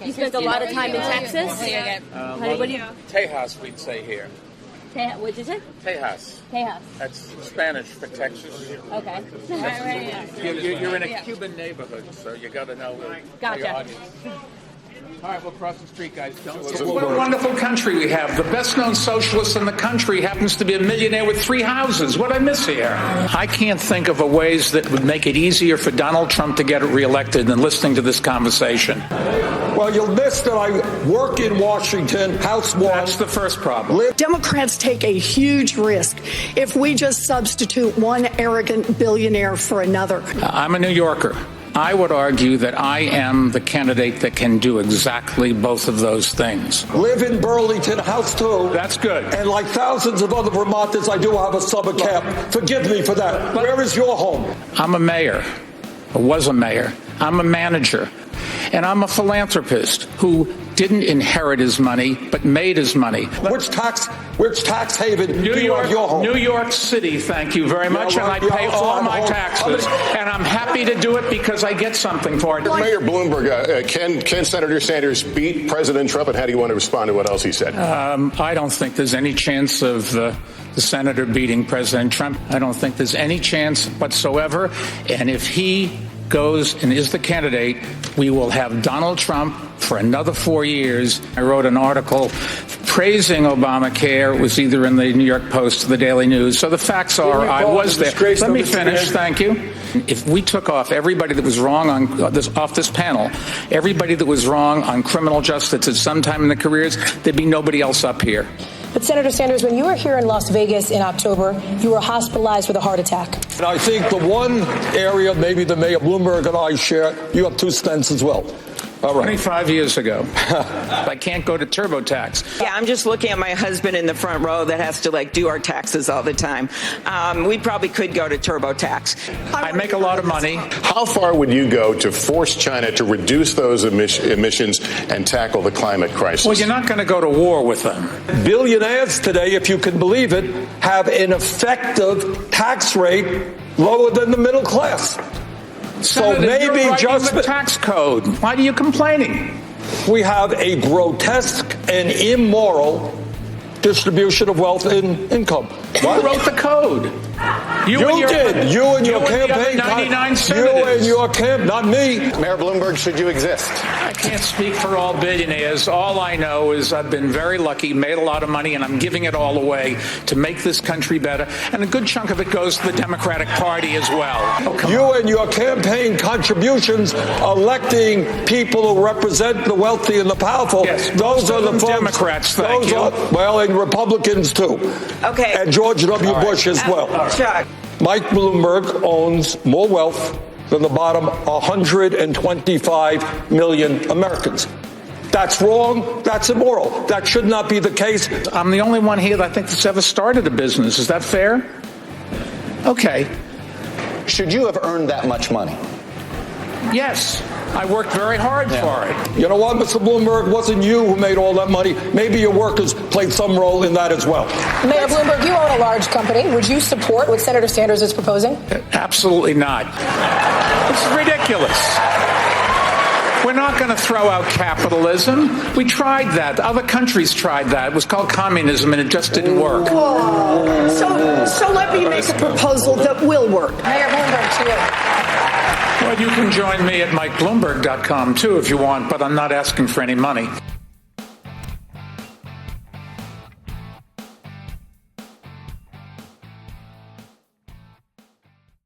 You spent a lot of time in Texas? What do you... Tejas, we'd say here. What'd you say? Tejas. Tejas. That's Spanish for Texas. Okay. You're in a Cuban neighborhood, so you got to know your Gotcha. audience. All right, we'll cross the street, guys. What a wonderful country we have. The best-known socialist in the country happens to be a millionaire with 3 houses. What I miss here? I can't think of ways that would make it easier for Donald Trump to get reelected than listening to this conversation. Well, you'll miss that I work in Washington, House 1. That's the first problem. Democrats take a huge risk if we just substitute one arrogant billionaire for another. I'm a New Yorker. I would argue that I am the candidate that can do exactly both of those things. Live in Burlington, House 2. That's good. And like thousands of other Vermonters, I do have a summer camp. Forgive me for that. Where is your home? I'm a mayor. I was a mayor. I'm a manager. And I'm a philanthropist who didn't inherit his money, but made his money. Which tax haven do you have your home? New York City, thank you very much. Yeah, well, and I pay all my home. taxes. And I'm happy to do it because I get something for it. Mayor Bloomberg, can Senator Sanders beat President Trump? And how do you want to respond to what else he said? I don't think there's any chance of the senator beating President Trump. I don't think there's any chance whatsoever. And if he goes and is the candidate, we will have Donald Trump for another 4 years. I wrote an article praising Obamacare. It was either in the New York Post or the Daily News. So the facts are I was there. Let me finish. Thank you. If we took off everybody that was wrong off this panel, everybody that was wrong on criminal justice at some time in their careers, there'd be nobody else up here. But Senator Sanders, when you were here in Las Vegas in October, you were hospitalized with a heart attack. And I think the one area maybe the Mayor Bloomberg and I share, you have 2 stents as well. All right. 25 years ago. I can't go to TurboTax. Yeah, I'm just looking at my husband in the front row that has to do our taxes all the time. We probably could go to TurboTax. I make a lot of money. How far would you go to force China to reduce those emissions and tackle the climate crisis? Well, you're not going to go to war with them. Billionaires today, if you can believe it, have an effective tax rate lower than the middle class. Senator, so maybe you're just the tax code. Why are you complaining? We have a grotesque and immoral distribution of wealth and income. Who wrote the code? You did. You and your campaign. 99 you and your camp, not me. Mayor Bloomberg, should you exist? I can't speak for all billionaires. All I know is I've been very lucky, made a lot of money, and I'm giving it all away to make this country better. And a good chunk of it goes to the Democratic Party as well. And your campaign contributions, electing people who represent the wealthy and the powerful. Yes, those are the folks. Democrats, thank you. And Republicans too. Okay. And George W. Bush as well. Chuck. Mike Bloomberg owns more wealth than the bottom 125 million Americans. That's wrong. That's immoral. That should not be the case. I'm the only one here that I think that's ever started a business. Is that fair? Okay. Should you have earned that much money? Yes. I worked very hard for it. You know what, Mr. Bloomberg? It wasn't you who made all that money. Maybe your workers played some role in that as well. Mayor Bloomberg, you own a large company. Would you support what Senator Sanders is proposing? Absolutely not. It's ridiculous. We're not going to throw out capitalism. We tried that. Other countries tried that. It was called communism, and it just didn't work. So let me make a proposal that will work. Mayor Bloomberg, to you. Well, you can join me at MikeBloomberg.com, too, if you want, but I'm not asking for any money.